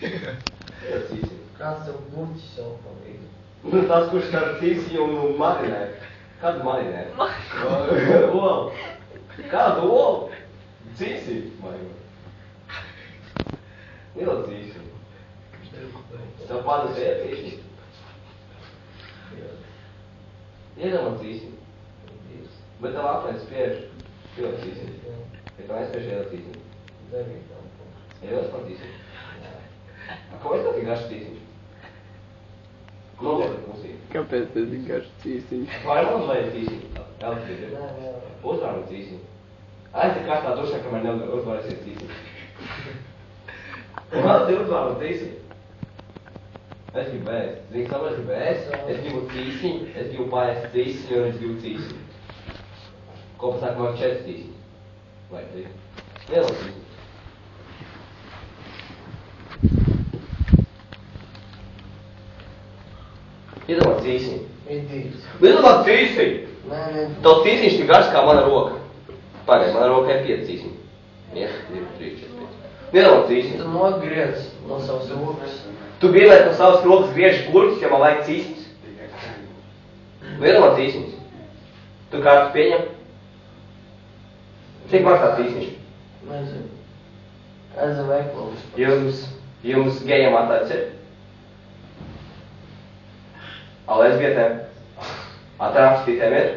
Kāds tev burķis jau palīdz? Nu, tas, kurš tādu cīsiņu marinē. Kādu marinē? Olu. Kādu olu? Cīsī, marinē. Nilo cīsiņu. Tev padas ir cīsiņu. Iedomā cīsiņu. Bet tev apmēs spiež. Ilo cīsiņu. Ja tev nespiež ilo cīsiņu. Ilo cīsiņu. Ko es tā tik garš cīsiņu? Nopietni musīgi. Kāpēc tas tik garš cīsiņš? Vai mums vajag cīsiņu? Elpīgi. Uzvārnu cīsiņu. Aiziet kārtā dušā, kamēr neuzvārīsies cīsiņu. Kāds ir uzvārnu cīsiņu? Es gribu ēst. Zini, savu es gribu ēst. Es gribu cīsiņu, es gribu paēst cīsiņu un es gribu cīsiņu. Kopā sāk man 4 cīsiņu. Vai 3? Liela cīsiņu. Iedomā cīsiņu. Iedomā cīsiņu! Tev cīsiņš tik garš kā mana roka. Pagaid, mana roka ir 5 cīsiņi. 1, 2, 3, 4, 5. Iedomā cīsiņu. Tu nogriez no savas rokas. Tu gribētu no savas rokas griežas burķis, ja man vajag cīsiņus. Iedomā cīsiņus. Tu kārtu pieņem? Cik maksā cīsiņš? Nezinu. Aizem veikalos. Jums gejam atāds ir? A lesbietēm? A transvītēm ir?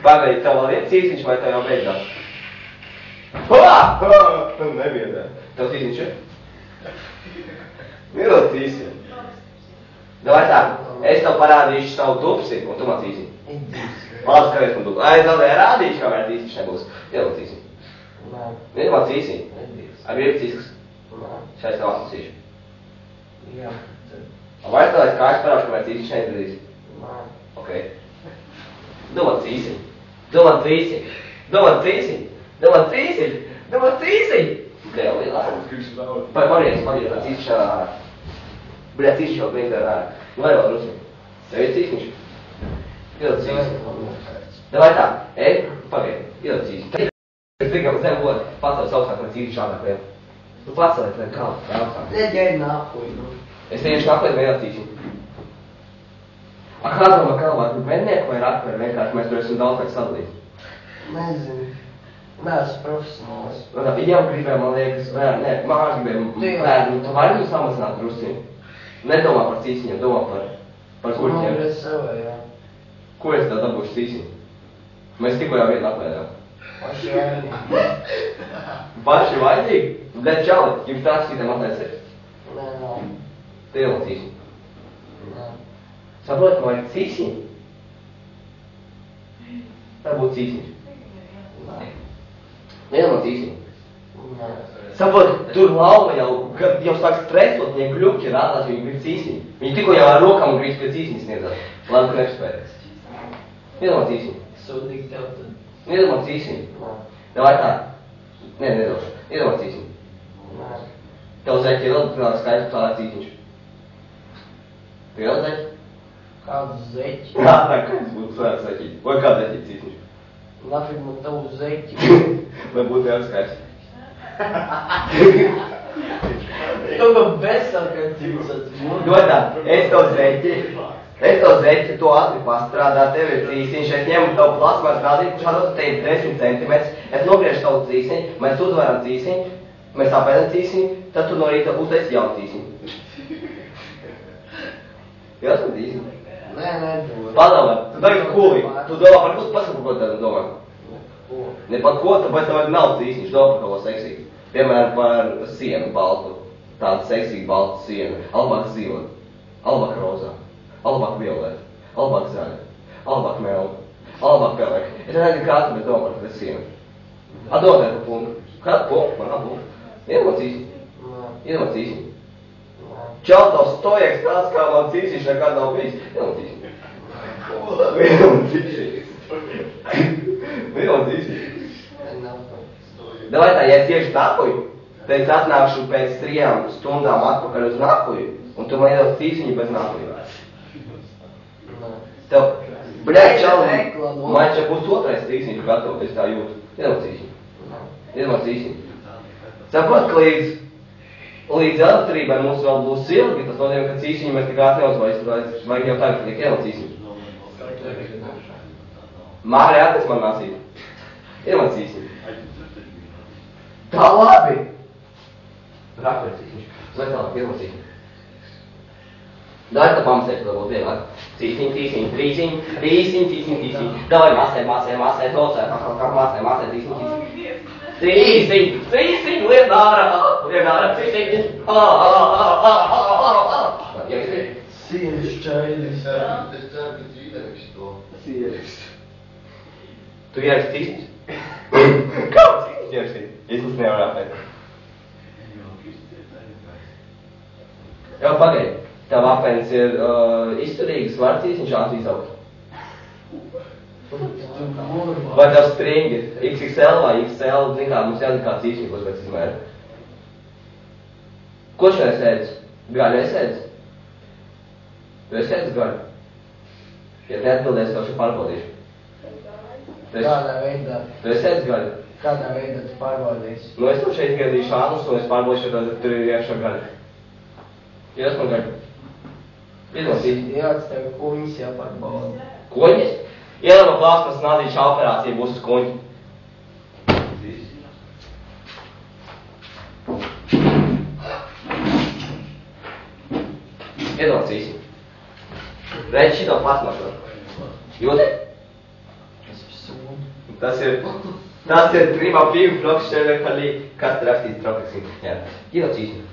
Pagaidi, tev vēl ir cīsiņš vai tev jau beidzās? Nebiedē. Tev cīsiņš ir? Ir vēl cīsiņš. Davai tā, es tev parādīšu savu dupsi un tu man cīsiņu. Labi, skaties man dupsi. Es vēl rādīšu, kā vēl cīsiņš nebūs. Ir vēl cīsiņu. Ir vēl cīsiņu. Ar vieru cīskas. Šais tev atlasīšu. Jā. Vai es tev aiz kājas parāšu, ka vēl cīsiņš neizdarīs? Ok. Domā cīsiņu. Domā cīsiņu. Domā cīsiņu. Domā cīsiņu. Domā cīsiņu. Dēl, lielā. Pariet, tā cīsiņš ārā. Bļā, cīsiņš vēl beigts ārā. Vai vēl drusiņu? Tev ir cīsiņš? Iedod cīsiņu. Davai tā, pagaid, iedod cīsiņu. Es tikai zem vod, pacēlis augstāk vai cīsiņš ārāk vēl. Tu pacēliet vēl kādu, vai augstāk. Neģēri nākuj, nu. Es teņiešu nākuj, vai iedod cīsiņu. A kādam var kalvāt, mednieku vai rakveri vienkārši mēs tur esam daudz laik sadalīt? Nezinu. Neesmu profesionāls. Jau gribēju, man liekas, bērni, mārs gribēju, bērni, tu vari viņu samazināt drusiņu? Nedomā par cīsiņiem, domā par kurķiem. Nogriez savai, jā. Ko es tev dabūšu cīsiņu? Mēs tikko jau vienu apēdām. Paši vainīgi. Paši vainīgi? Bet čali, jums tāds citiem atnēsies? Nē, nav. Tev vēl cīsiņu. Nē. Saprot, man vajag cīsiņu? Tā būtu cīsiņš. Nē. Nedomā cīsiņu. Nē. Saprot, tur lauva jau sāk stresot, viņai kļupķi rādās, viņi grib cīsiņu. Viņi tikko jau ar rokām grib pie cīsiņas sniedzāt. Labi, ka nepspējas. Nedomā cīsiņu. Sūdīgi tev tad. Nedomā cīsiņu. Nē. Davai tā. Nē, nedošu. Nedomā cīsiņu. Nē. Tev zeķi ir labi, kādā skaidrs tālāk cīsiņš. Tu jau zeķi? Kādu zeķi? Jā, kāds būtu svēts zeķi. Vai kāda zeķi cīsiņš? Nafik man tavu zeķi. Vai būtu jau skaidrs? Tev man bezsākā cīsat. Godā, es tev zeķi, to ātri pastrādā, tev ir cīsiņš, es ņemu tavu plasmas gādīt, šādos te ir 10 centimetrs, es nogriežu tavu cīsiņu, mēs uzvaram cīsiņu, mēs apēdam cīsiņu, tad tu no rīta uztaisi jaunu cīsiņu. Jāsam cīsiņu? Nē, nedomā. Padomā, tu dari kuli, tu domā par pasaku, ko tad domā? Ko? Ne par ko, tāpēc tev nav cīsiņš, domā par kaut ko seksīgu. Piemēram, par sienu baltu, tādu seksīgu baltu sienu, albāk zila, albāk rozā, albāk violeta, albāk zaļa, albāk melna, albāk pelēka. Es nezinu kādu, bet domā par sienu. Domā par punktu. Kādu punktu? Man nav punktu. Iedomā cīsiņu. Iedomā cīsiņu. Čau, tavs stojeks tāds, kā man cīsiņš nekad nav bijis. Iedomā cīsiņu. Iedomā cīsiņu. Iedomā cīsiņu. Davai tā, ja es iešu nakuju, tad es atnākšu pēc 3 stundām atpakaļ uz nakuju, un tu man iedod cīsiņu bez nakuju. Tev, bļaļ, čau, man čia būs otrais cīsiņš gatavs, es tā jūtu. Iedomā cīsiņu. Iedomā cīsiņu. Saprot, ka līdz Līdz elektrībai mums vēl būs ilgi, tas nozīmē, ka cīsiņi mēs tik ātri neuzvairs, vajag jau tagad tiek ielot cīsiņi. Māri atnes man nācīt. Ielot cīsiņi. Tā labi! Rakver cīsiņš. Vai tālāk, ielot cīsiņi. Dāj tā pamastēt, lai būtu vieglāk. Cīsiņi, cīsiņi, trīsiņi, trīsiņi, cīsiņi, cīsiņi. Dāj māsē, tocē, māsē, cīsiņi, cīsiņi. Trīsiņi, liet ārā, cīsiņi. Sienas čailis. Sienas. Tu ieraksti cīsiņus? Kāds cīsiņus ierakstīt? Izlas nevar apēt. Jā, pagaidi. Tev apēns ir izturīgs, var cīsiņš ātri izaugt. Vai tev stringi ir XXL vai XL, zin kā, mums jāzina kā cīsiņos pēc izmēra. Ko šodien sēdz? Gaļu esēdz? Tu esēdz gaļu? Ja neatbildēsi, tev šo pārbaudīšu. Kādā veidā? Tu esēdz gaļu? Kādā veidā tu pārbaudīsi? Nu es tev šeit gadīšu ānus un es pārbaudīšu, ka tur ir iekšā gaļa. Iedos man gaļu. Iedos cīsiņu. Jā, tev kuņas jāpārbauda. Koņas? Ielama plāsmas nādīša operācija būs uz kuņu. Iedod cīsiņu. Redz šito plasmašu. Jūti? Tas ir prima pīvu prokšķervekalī, kas te rakstīts tropeksīnu. Jā. Iedod cīsiņu.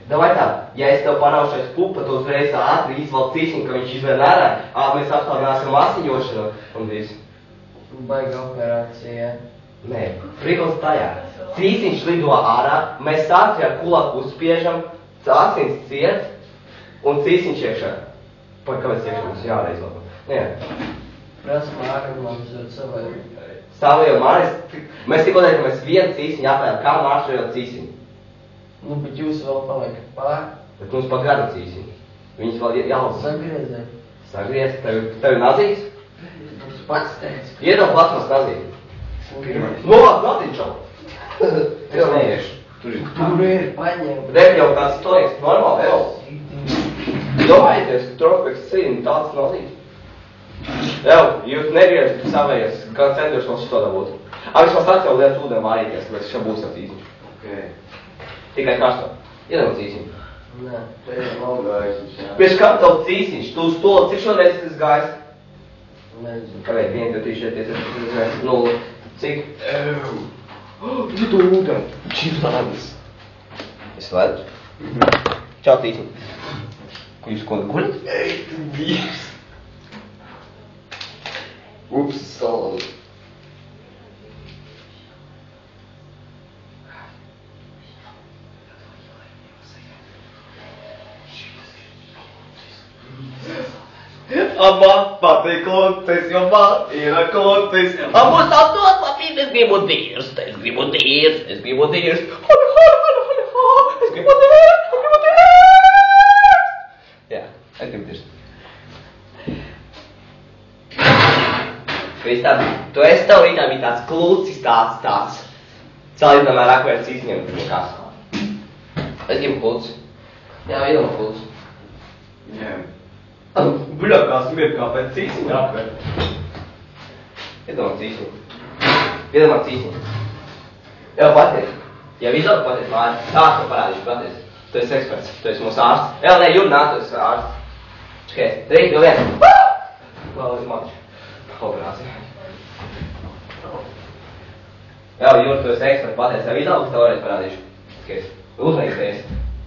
Davai tā, ja es tev paraušais pupa, tu uzreiz ātri izvalk cīsiņu, ka viņš izvēl ārā, mēs apstāvināsim asiņošanu un visu. Baiga operācija. Nē, prikals tajā. Cīsiņš lido ārā, mēs ātri ar kulaku uzspiežam, asins ciet un cīsiņš iekšā. Kāpēc iekšā mums jārā izvalkam? Nē. Prasa Māri mums ar savai. Savajam Māris, mēs tikko teikt, ka mēs vienu cīsiņu apējam, kā māršajot cīsiņu. Nu, bet jūs vēl paliekat pār. Bet mums pa gadu cīsiņu. Viņas vēl jālasa. Sagriezē. Sagriez, tev ir nazīgs? Mums pats teica. Iedod plasmas nazīgu. Novāk nazīčau. Es neiešu. Tur ir paņem. Rep jau kāds toiks, normāli, vēl. Domājieties, ka Tropeks cīni tāds nazīgs. Jau, jūs negriežat savējas, kā centos vēl šito dabūt. Viņš vēl sāc jau liet ūdeni vārīties, tāpēc šā būs jau cīsiņš. Tikai karsto. Iedod cīsiņu. Nē, te ir laugājis. Pēc kā tev cīsiņš? Tu uz to, cik šodien esi gājis? Nezinu. Kāpēc 1, 2, 3, 4, 5, 6, 0. Cik? Tu ūdeni. Čīvs lādis. Es lēdzu. Čau, cīsiņ. Ko jūs ko guļat? Ei, tu dievs. Ups, salami. Man patīk klotis, jo man ir klotis. Mums tā dod patīk, es gribu dirst, es gribu dirst. Es gribu dirst. Jā, es gribu dirst. Kristā, tu esi tev rītā bija tāds klūcis, tāds. Salīdzinām ar akvērs izņemt nekās. Es gribu klūcis. Jā, iedam klūcis. Jā. Buļakās mir kā pēc cīsiņa akvēr. Iedomā cīsiņu. Iedomā cīsiņu. Jā, patiek. Ja izauga patiek māri, tā parādīšu patiek. Tu esi eksperts, tu esi mūsu ārsts. Jā, nē, Jurnā, tu esi ārsts. Čakais, 3, 2, 1. Vēl uz maču. Operācija. Jā, Jur, tu esi eksperts patiek. Ja izauga, tev varēs parādīšu. Čakais, uzmēģinies.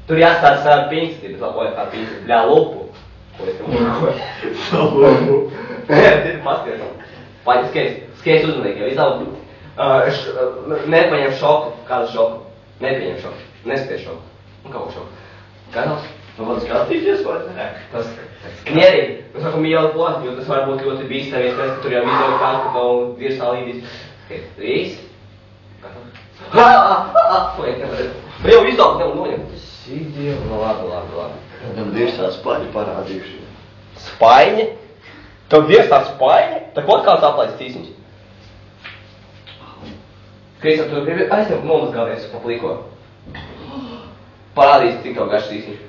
Tur jāstāds tādu piņciti, bet labojot tādu piņciti. Bļā, lupu. Ko es tev lupu? Jā, paskaties. Paņi, skaties uzmanīgi, jau izaugu. Nepaņem šoku. Kādu šoku? Nepieņem šoku. Nespies šoku. Un kaut šoku. Gatavs? Nu, vajag skatīties, vai ne? Tas mierīgi. Mēs sākam ielikt plāt, jo tas var būt ļoti bīstamies, ka tur jau video kāds, ka tev virsā līdīs. Skaties, 3. Gatavs? Ko es nevarēju? Jau izaugu, nevar noņemt. Sīdievu. Nu, labi. Tam virsā spaļi parādījuši. Spaiņi? Tev virsā spaiņi? Tā kaut kāds aplaists cīsiņš. Kristā, tu gribi aizņemt nomazgāties pa pliko. Parādīsi, cik tev garš cīsiņš.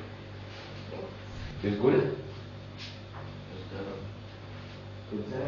Jūs guļat? Tu dzē?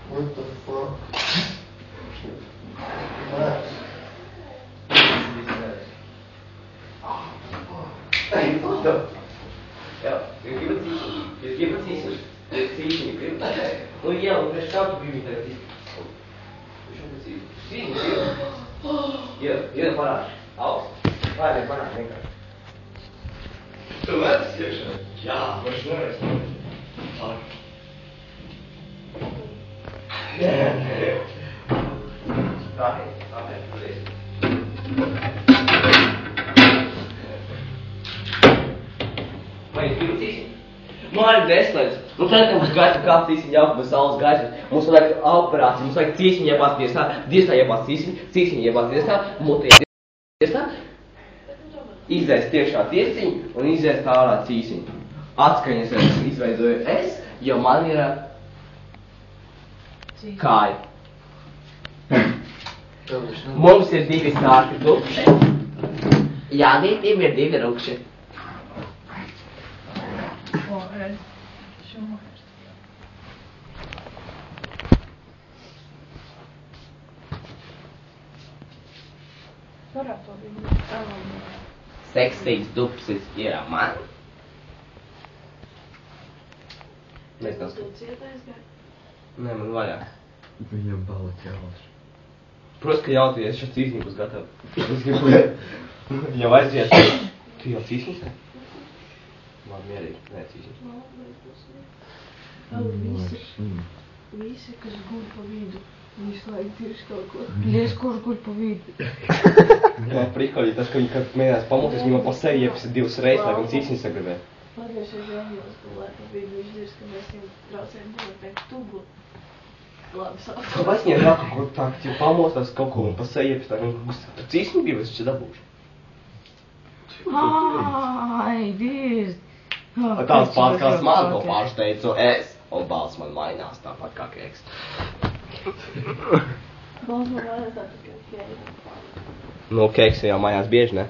What the fuck? Jā, jūs gribat cīsiņu? Cīsiņu gribat? Nu jā, un priekš kā tu gribi tagad cīsiņu? Cīsiņu gribat? Iedod parādi. Augst. Pārēd parādi vienkārši. Tu lētas iekšā? Jā, vairs nereiz. Tāpēc, paldies. Vai jūs gribat cīsiņu? Nu arī neslēdz. Nu tad, kad mums gaita kāp cīsiņu jauka bez saules gaismas, mums vajag operāciju, mums vajag cīsiņu iebāzt diestā, diestā iebāzt cīsiņu iebāzt diestā, mutē diestā, izēst tiešā tiesiņu un izēst ārā cīsiņu. Atskaņas es izveidoju es, jo man ir kāja. Mums ir 2 sārti tukši. Jānītiem ir 2 rukši. Seksīgs dupsis ir man. Mēs nav skatīt. Nē, man vaļāk. Viņam balot jālaiž. Protams, ka jautājies, šis cīsņi būs gatavs. Es gribu jau aiziet. Tu jau cīsņis? Labi, mierīgi. Nē, cīsņis. Visi, kas guļ pa vidu, visu laiku tieši kaut ko. Lies, kurš guļ pa vidu. Jā, prikoļi, tas, ka viņi, kad mēģinās pamoties, viņi man pa seju iepisa 2 reizes, lai viņi cīsņi sagribē. Pagājušajā jāmjās gulēt pa vidu, viņš dirst, ka mēs viņam traucējam gulēt teikt tubu. Labi, sāp. Kāpēc viņiem nāk kaut ko tā, ka viņi pamostās kaut ko un pa seju iepisa, lai viņi cīsņi gribas, es čia dabūšu. Ai, dirst. Tāds pats, kā man to pašu teicu es, un balss man mainās tāpat kā keks. Balss man mainās tā tikai kēja. Nu, keks jau mainās bieži, ne?